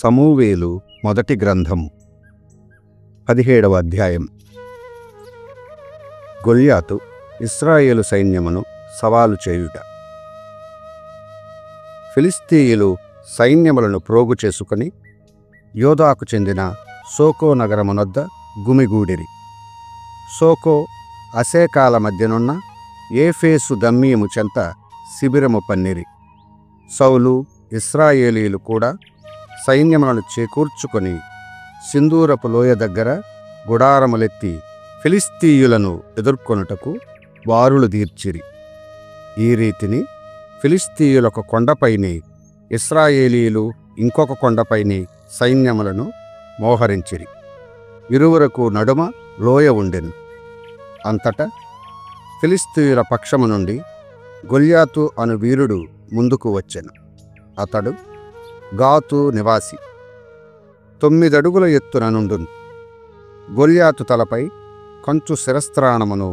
సమూవేలు మొదటి గ్రంథము 17వ అధ్యాయం. గొల్యాతు ఇశ్రాయేలు సైన్యమును సవాలు చేయుట. ఫిలిష్తీయులు సైన్యములను ప్రోగు చేసుకుని యోదాకు చెందిన సోకో నగరమునొద్ద గుమిగూడిరి. సోకో అసేకాల మధ్యనున్న ఏఫేసు దమ్మీము చెంత శిబిరము పన్నిరి. సౌలు ఇశ్రాయేలీలు కూడా సైన్యములను చేకూర్చుకొని సింధూరపు లోయ దగ్గర గుడారములెత్తి ఫిలిష్తీయులను ఎదుర్కొనుటకు బారులు తీర్చిరి. ఈ రీతిని ఫిలిష్తీయులొక కొండపైని, ఇశ్రాయేలీలు ఇంకొక పైని సైన్యములను మోహరించిరి. ఇరువురకు నడుమ లోయ ఉండెను. అంతటా ఫిలిష్తీయుల పక్షము నుండి గొల్యాతు అను వీరుడు ముందుకు వచ్చెను. అతడు గాతు నివాసి, 9 అడుగుల ఎత్తున నుండును. గొల్యాతు తలపై కంచు శిరస్త్రాణమును,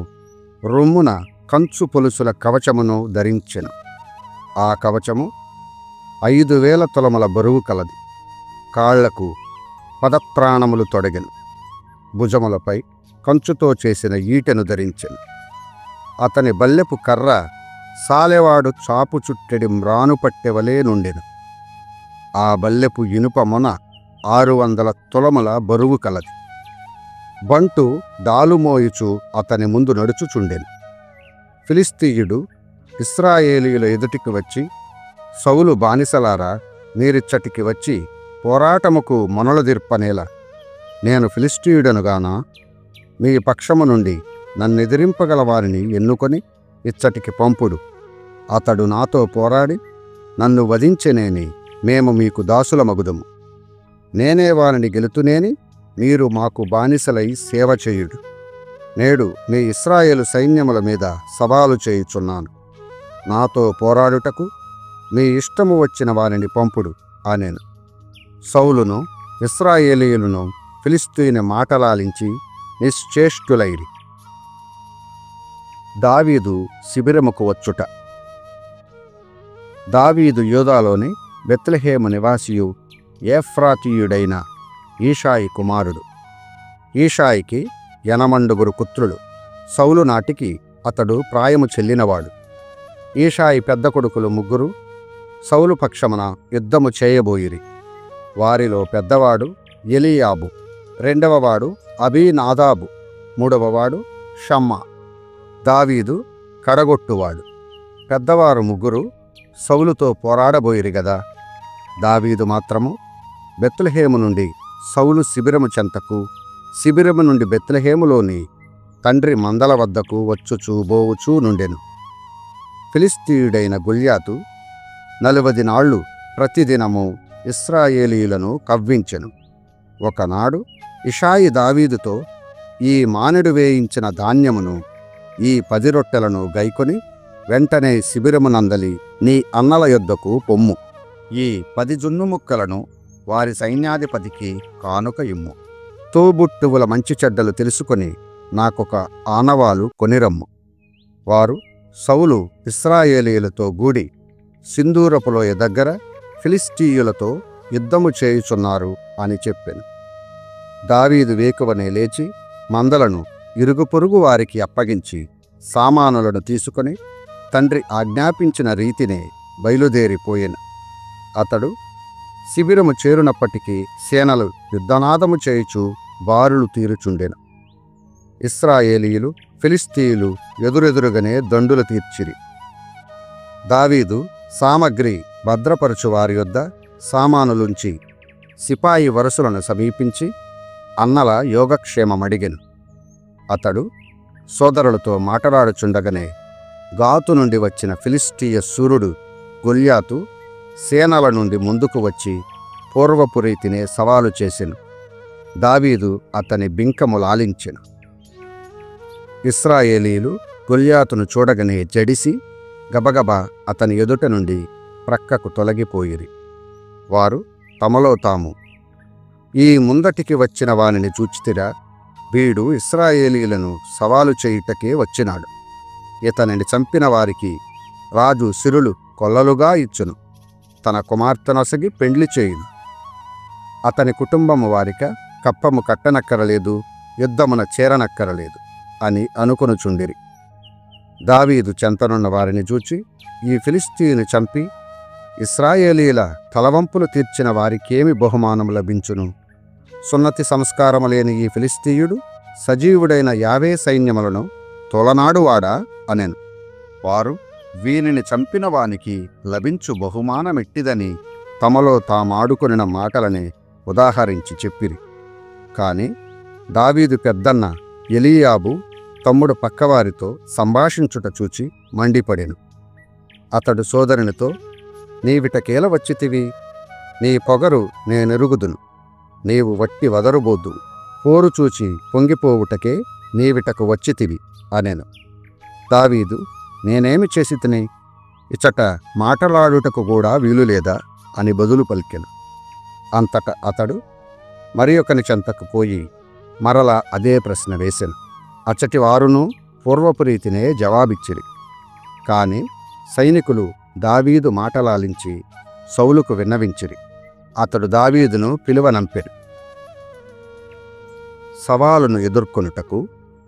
రొమ్మున కంచు పొలుసుల కవచమును ధరించెను. ఆ కవచము 5,000 తులముల బరువు కలది. కాళ్లకు పదత్రాణములు తొడగెను. భుజములపై కంచుతో చేసిన ఈటెను ధరించెను. అతని బల్లెపు కర్ర సాలెవాడు చాపు చుట్టెడి మ్రాను పట్టెవలే నుండెను. ఆ బల్లెపు ఇనుప మొన 600 తులముల బరువు కలది. బంటు డాలుమోయుచు అతని ముందు నడుచుచుండెను. ఫిలిష్తీయుడు ఇశ్రాయేలీయుల ఎదుటికి వచ్చి, సౌలు బానిసలారా, మీరిచ్చటికి వచ్చి పోరాటముకు మొనలుదిర్పనేలా? నేను ఫిలిష్తీయుడనుగానా? మీ పక్షము నుండి నన్నెదిరింపగల వారిని ఎన్నుకొని ఇచ్చటికి పంపుడు. అతడు నాతో పోరాడి నన్ను వధించెనేని మేము మీకు దాసులమగుదము. నేనే వారిని గెలుతునేని మీరు మాకు బానిసలై సేవ చేయుడు. నేడు మీ ఇశ్రాయేలు సైన్యముల మీద సవాలు చేయుచున్నాను. నాతో పోరాడుటకు మీ ఇష్టము వచ్చిన వారిని పంపుడు అనెను. సౌలును ఇశ్రాయేలీయులను ఫిలిష్తీయుని మాటలాలించి నిశ్చేష్టులైరి. దావీదు శిబిరముకు వచ్చుట. దావీదు యూదాలోని బెత్లెహేము నివాసియు ఏఫ్రాతీయుడైన ఈషాయి కుమారుడు. ఈషాయికి 8 పుత్రులు. సౌలు నాటికి అతడు ప్రాయము చెల్లినవాడు. ఈషాయి పెద్ద కొడుకులు 3 సౌలు పక్షమున యుద్ధము చేయబోయిరి. వారిలో పెద్దవాడు ఎలీయాబు, రెండవవాడు అబీనాదాబు, మూడవవాడు షమ్మా. దావీదు కడగొట్టువాడు. పెద్దవారు 3 సౌలుతో పోరాడబోయిరి గదా. దావీదు మాత్రము బెత్లెహేము నుండి సౌలు శిబిరము చెంతకు, శిబిరము నుండి బెత్లెహేములోని తండ్రి మందల వద్దకు వచ్చుచూ బోవుచూ నుండెను. ఫిలిష్తీయుడైన గొల్యాతు 40 నాళ్ళు ప్రతిదినము ఇశ్రాయేలీయులను కవ్వించెను. ఒకనాడు ఇషాయి దావీదుతో, ఈ మానెడు వేయించిన ధాన్యమును, ఈ 10 రొట్టెలను గైకొని వెంటనే శిబిరమునందలి నీ అన్నల యొద్దకు పొమ్ము. ఈ 10 జున్ను ముక్కలను వారి సైన్యాధిపతికి కానుక ఇమ్ము. తోబుట్టువుల మంచి చెడ్డలు తెలుసుకొని నాకొక ఆనవాలు కొనిరమ్ము. వారు సౌలు ఇశ్రాయేలీయులతో గూడి సింధూరపులోయ దగ్గర ఫిలిష్తీయులతో యుద్ధము చేయుచున్నారు అని చెప్పెను. దావీదు వేకువనే లేచి మందలను ఇరుగు పొరుగు వారికి అప్పగించి సామానులను తీసుకొని తండ్రి ఆజ్ఞాపించిన రీతినే బయలుదేరిపోయెను. అతడు శిబిరము చేరునప్పటికీ సేనలు యుద్ధనాదము చేయుచు బారులు తీరుచుండెను. ఇశ్రాయేలీయులు ఫిలిష్తీయులు ఎదురెదురుగానే దండులు తీర్చిరి. దావీదు సామగ్రి భద్రపరచు వారి యొద్ద సామానులుంచి సిపాయి వరుసలను సమీపించి అన్నల యోగక్షేమమడిగెను. అతడు సోదరులతో మాట్లాడుచుండగానే గాతు నుండి వచ్చిన ఫిలిష్తీయ శూరుడు గొల్యాతు సేనల నుండి ముందుకు వచ్చి పూర్వపు రీతినే సవాలు చేసెను. దావీదు అతని బింకములాలించెను. ఇశ్రాయేలీయులు గొల్యాతును చూడగానే జడిసి గబగబా అతని ఎదుట నుండి ప్రక్కకు తొలగిపోయిరి. వారు తమలో తాము, ఈ ముందటికి వచ్చిన వానిని చూచితిరా? వీడు ఇశ్రాయేలీయులను సవాలు చేయుటకే వచ్చినాడు. ఇతనిని చంపిన వారికి రాజు సిరులు కొల్లలుగా ఇచ్చును. తన కుమార్తెనొసగి పెండ్లి చేయును. అతని కుటుంబము వారిక కప్పము కట్టనక్కరలేదు, యుద్ధమున చేరనక్కరలేదు అని అనుకొనుచుండిరి. దావీదు చెంతనున్న వారిని చూచి, ఈ ఫిలిష్తీయుని చంపి ఇశ్రాయేలీల తలవంపులు తీర్చిన వారికేమి బహుమానం లభించును? సున్నతి సంస్కారము లేని ఈ ఫిలిష్తీయుడు సజీవుడైన యావే సైన్యములను తొలనాడువాడా అనెను. వారు, వీనిని చంపిన వానికి లభించు బహుమానమెట్టిదని తమలో తామాడుకొనిన మాటలని ఉదాహరించి చెప్పిరి. కాని దావీదు పెద్దన్న ఎలీయాబు తమ్ముడు పక్కవారితో సంభాషించుట చూచి మండిపడెను. అతడు సోదరునితో, నీవిటకేల వచ్చితివి? నీ పొగరు నేనెరుగుదును. నీవు వట్టి వదరుబోద్దు. పోరు చూచి పొంగిపోవుటకే నీవిటకు వచ్చితివి అనెను. దావీదు, నేనేమి చేసితిని? ఇచ్చట మాటలాడుటకు కూడా వీలులేదా అని బదులు పలికెను. అంతట అతడు మరి ఒకని చెంతకు పోయి మరలా అదే ప్రశ్న వేసెను. అచ్చటి వారును పూర్వపు రీతినే జవాబిచ్చిరి. కాని సైనికులు దావీదు మాటలాలించి సౌలుకు విన్నవించిరి. అతడు దావీదును పిలువనంపెను. సవాలును ఎదుర్కొనుటకు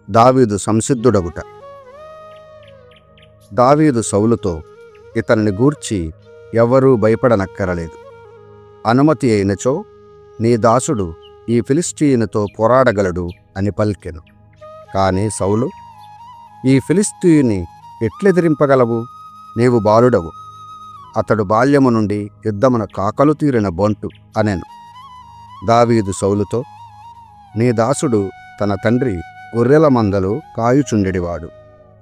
దావీదు సంసిద్ధుడగుట. దావీదు సౌలుతో, ఇతనిని గూర్చి ఎవ్వరూ భయపడనక్కరలేదు. అనుమతి అయినచో నీ దాసుడు ఈ ఫిలిష్తీయునితో పోరాడగలడు అని పలికెను. కాని సౌలు, ఈ ఫిలిష్తీయుని ఎట్లెదిరింపగలవు? నీవు బాలుడవు. అతడు బాల్యము నుండి యుద్ధమున కాకలు తీరిన బొంటు అనెను. దావీదు సౌలుతో, నీ దాసుడు తన తండ్రి గొర్రెల మందలు కాయుచుండెడివాడు.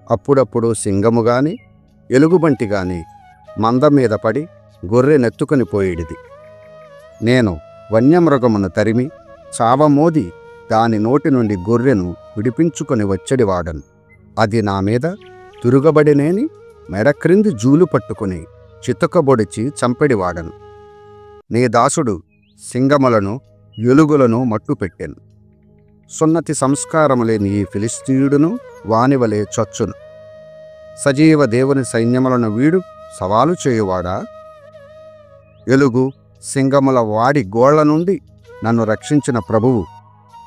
అప్పుడప్పుడు సింగము గాని ఎలుగుబంటి గాని మంద మీద పడి గొర్రె నెత్తుకొని పోయేడిది. నేను వన్యమృగమును తరిమి చావమోది దాని నోటి నుండి గొర్రెను విడిపించుకొని వచ్చెడివాడను. అది నా మీద తిరుగబడినేని మెడక్రింది జూలు పట్టుకుని చితకబొడిచి చంపెడివాడను. నీ దాసుడు సింగములను ఎలుగులను మట్టుపెట్టెను. సున్నతి సంస్కారము లేని ఈ ఫిలిష్తీయుడును వానివలే చచ్చును. సజీవ దేవుని సైన్యములను వీడు సవాలు చేయువాడా? ఎలుగు సింగముల వాడి గోళ్ల నుండి నన్ను రక్షించిన ప్రభువు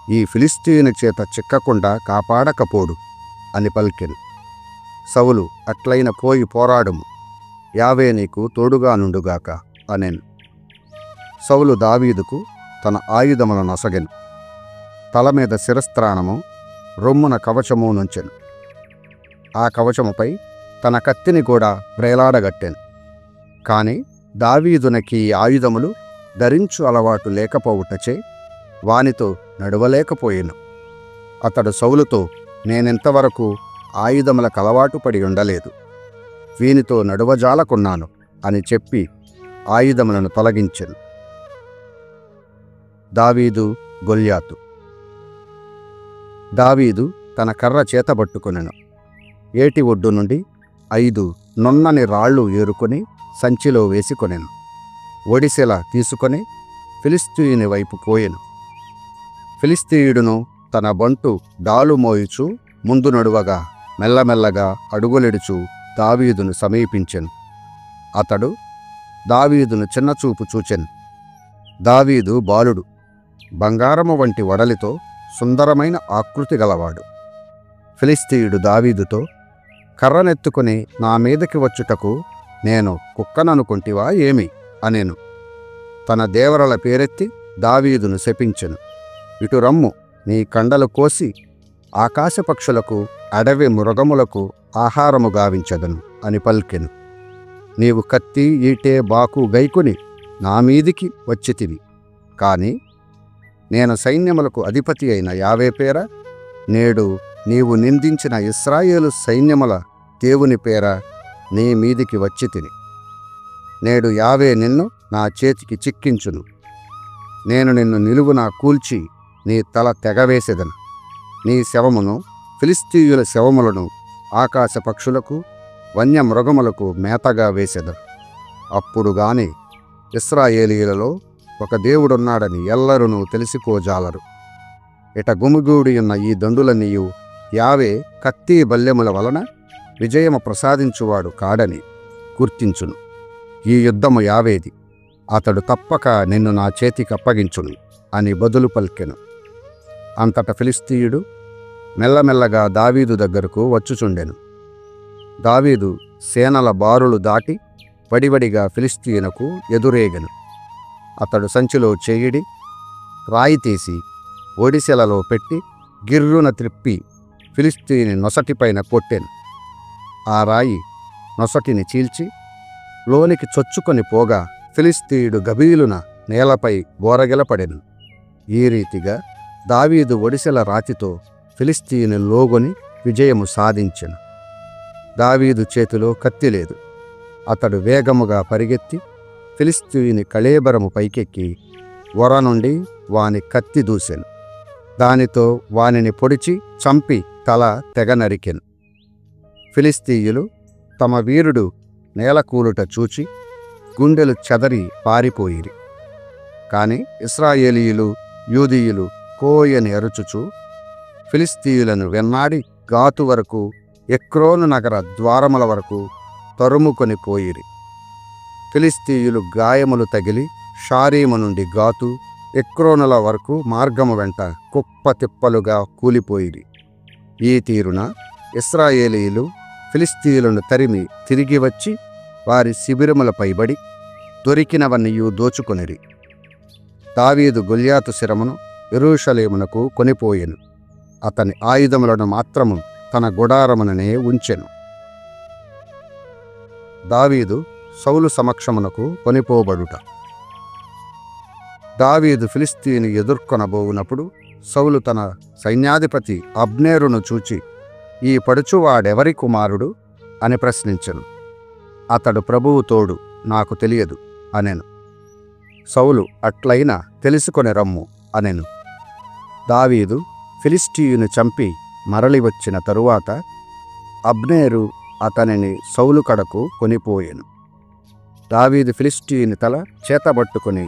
ఈ ఫిలిష్తీయుని చేత చిక్కకుండా కాపాడకపోడు అని పలికెను. సౌలు, అట్లైన పోయి పోరాడుము, యావే నీకు తోడుగా నుండుగాక అనెను. సౌలు దావీదుకు తన ఆయుధములను నొసగెను. తల మీద శిరస్త్రాణము, రొమ్మున కవచము నుంచెను. ఆ కవచముపై తన కత్తిని కూడా వ్రేలాడగట్టెను. కాని దావీదునకి ఈ ఆయుధములు ధరించు అలవాటు లేకపోవుటచే వానితో నడవలేకపోయెను. అతడు సౌలుతో, నేనెంతవరకు ఆయుధములకు అలవాటు పడి ఉండలేదు, వీనితో నడువజాలకున్నాను అని చెప్పి ఆయుధములను తొలగించెను. దావీదు గొల్యాతు. దావీదు తన కర్ర చేతబట్టుకొనెను. ఏటి ఒడ్డు నుండి 5 నున్నని రాళ్ళు ఏరుకొని సంచిలో వేసుకొనెను. ఒడిసెల తీసుకొని ఫిలిష్తీయుని వైపు పోయెను. ఫిలిష్తీయుడును తన బంటు డాలు మోయుచు ముందు నడువగా మెల్లమెల్లగా అడుగులెడుచు దావీదును సమీపించెను. అతడు దావీదును చిన్నచూపు చూచెను. దావీదు బాలుడు, బంగారము వంటి వడలితో సుందరమైన ఆకృతి గలవాడు. ఫిలిష్తీయుడు దావీదుతో, కర్రనెత్తుకుని నా మీదకి వచ్చుటకు నేను కుక్కననుకొంటివా ఏమి అనెను. తన దేవరల పేరెత్తి దావీదును శపించెను. ఇటు రమ్ము, నీ కండలు కోసి ఆకాశపక్షులకు అడవి మృగములకు ఆహారము గావించదను అని పల్కెను. నీవు కత్తి ఈటే బాకు గైకుని నా మీదికి వచ్చితివి. కాని నేను సైన్యములకు అధిపతి అయిన యావే పేర, నేడు నీవు నిందించిన ఇశ్రాయేలు సైన్యముల దేవుని పేర నీ మీదికి వచ్చితిని. నేడు యావే నిన్ను నా చేతికి చిక్కించును. నేను నిన్ను నిలువునా కూల్చి నీ తల తెగవేసెదను. నీ శవమును, ఫిలిష్తీయుల శవములను ఆకాశ పక్షులకు వన్యమృగములకు మేతగా వేసెదను. అప్పుడు గాని ఇశ్రాయేలీయులలో ఒక దేవుడున్నాడని ఎల్లరునూ తెలుసుకోజాలరు. ఇట గుమిగూడియున్న ఈ దండులన్నీయు యావే కత్తి బల్లెముల వలన విజయము ప్రసాదించువాడు కాడని గుర్తించును. ఈ యుద్ధము యావేది, అతడు తప్పక నిన్ను నా చేతికి అప్పగించును అని బదులు పలికెను. అంతట ఫిలిష్తీయుడు మెల్లమెల్లగా దావీదు దగ్గరకు వచ్చుచుండెను. దావీదు సేనల బారులు దాటి వడివడిగా ఫిలిష్తీయునకు ఎదురేగెను. అతడు సంచిలో చేయిడి రాయి తీసి ఒడిసెలలో పెట్టి గిర్రున త్రిప్పి ఫిలిష్తీయుని నొసటిపైన కొట్టెను. ఆ రాయి నొసటిని చీల్చి లోనికి చొచ్చుకొని పోగా ఫిలిష్తీయుడు గభీలున నేలపై బోరగిలపడెను. ఈ రీతిగా దావీదు ఒడిసెల రాతితో ఫిలిష్తీయుని లోగొని విజయము సాధించెను. దావీదు చేతిలో కత్తి లేదు. అతడు వేగముగా పరిగెత్తి ఫిలిష్తీయుని కళేబరము పైకెక్కి వర నుండి వాని కత్తి దూసెను. దానితో వానిని పొడిచి చంపి తల తెగ నరికెను. ఫిలిష్తీయులు తమ వీరుడు నేలకూలుట చూచి గుండెలు చెదరి పారిపోయిరి. కాని ఇశ్రాయేలీయులు యూదీయులు కోయని అరుచుచు ఫిలిష్తీయులను వెన్నాడి గాతు వరకు ఎక్రోను నగర ద్వారముల వరకు తరుముకొని పోయిరి. ఫిలిష్తీయులు గాయములు తగిలి షారీము నుండి గాతు ఎక్రోనుల వరకు మార్గము వెంట కుప్ప తిప్పలుగా కూలిపోయిరి. ఈ తీరున ఇశ్రాయేలీయులు ఫిలిష్తీయులను తరిమి తిరిగి వచ్చి వారి శిబిరములపై బడి దొరికినవన్నీయు దోచుకొనిరి. దావీదు గొల్యాతు శిరమును యెరూషలేమునకు కొనిపోయెను. అతని ఆయుధములను మాత్రము తన గుడారముననే ఉంచెను. దావీదు సౌలు సమక్షమునకు కొనిపోబడుట. దావీదు ఫిలిష్తీయుని ఎదుర్కొనబోవునప్పుడు సౌలు తన సైన్యాధిపతి అబ్నేరును చూచి, ఈ పడుచువాడెవరి కుమారుడు అని ప్రశ్నించెను. అతడు ప్రభువు తోడు, నాకు తెలియదు అనెను. సౌలు అట్లయినా తెలుసుకొని రమ్ము అనెను. దావీదు ఫిలిష్తీయుని చంపి మరలి వచ్చిన తరువాత అబ్నేరు అతనిని సౌలు కడకు కొనిపోయెను. దావీదు ఫిలిష్తీయుని తల చేతబట్టుకుని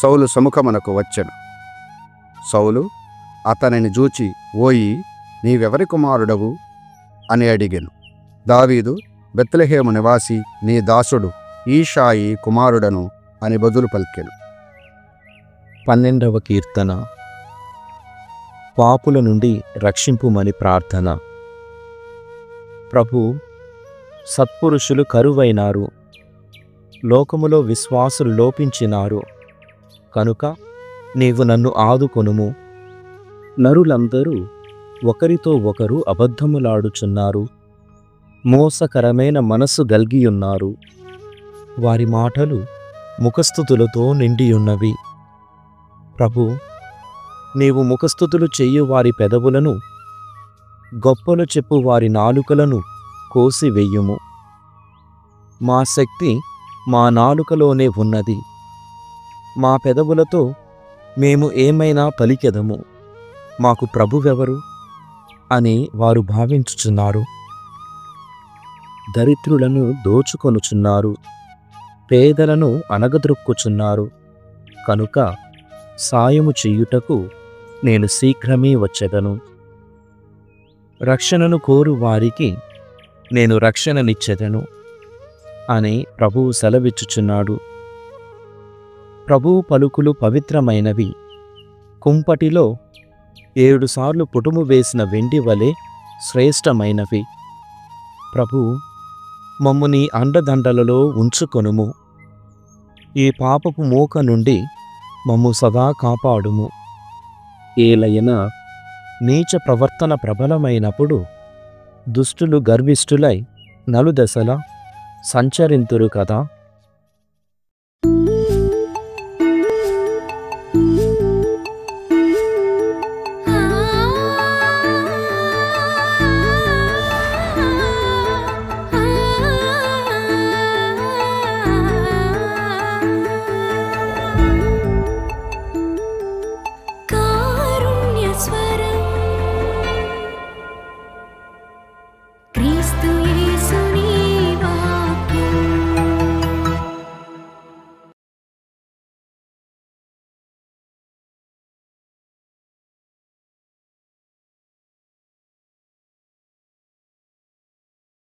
సౌలు సముఖమునకు వచ్చెను. సౌలు అతనిని చూచి, ఓయి, నీవెవరి కుమారుడవు అని అడిగెను. దావీదు, బెత్లెహేము నివాసి నీ దాసుడు ఈషాయి కుమారుడను అని బదులు పలికెను. 12వ కీర్తన. పాపుల నుండి రక్షింపుమని ప్రార్థన. ప్రభు, సత్పురుషులు కరువైనారు, లోకములో విశ్వాసులు లోపించినారు. కనుక నీవు నన్ను ఆదుకొనుము. నరులందరూ ఒకరితో ఒకరు అబద్ధములాడుచున్నారు, మోసకరమైన మనస్సు గల్గియున్నారు. వారి మాటలు ముఖస్థుతులతో నిండియున్నవి. ప్రభు, నీవు ముఖస్థుతులు చెయ్యు వారి పెదవులను, గొప్పలు చెప్పు వారి నాలుకలను కోసివెయ్యుము. మా శక్తి మా నాలుకలోనే ఉన్నది, మా పెదవులతో మేము ఏమైనా పలికెదము. మాకు ప్రభువెవరు అని వారు భావించుచున్నారు. దరిద్రులను దోచుకొనుచున్నారు, పేదలను అనగద్రొక్కుచున్నారు. కనుక సాయము చెయ్యుటకు నేను శీఘ్రమే వచ్చెదను. రక్షణను కోరు వారికి నేను రక్షణనిచ్చెదను అని ప్రభువు సెలవిచ్చుచున్నాడు. ప్రభువు పలుకులు పవిత్రమైనవి, కుంపటిలో 7 సార్లు పుటుము వేసిన వెండి వలె శ్రేష్టమైనవి. ప్రభు, మమ్ము నీ అండదండలలో ఉంచుకొనుము. ఈ పాపపు మూక నుండి మమ్ము సదా కాపాడుము. ఏలయన నీచ ప్రవర్తన ప్రబలమైనప్పుడు దుష్టులు గర్విష్ఠులై నలుదశలా సంచరింతురు కదా.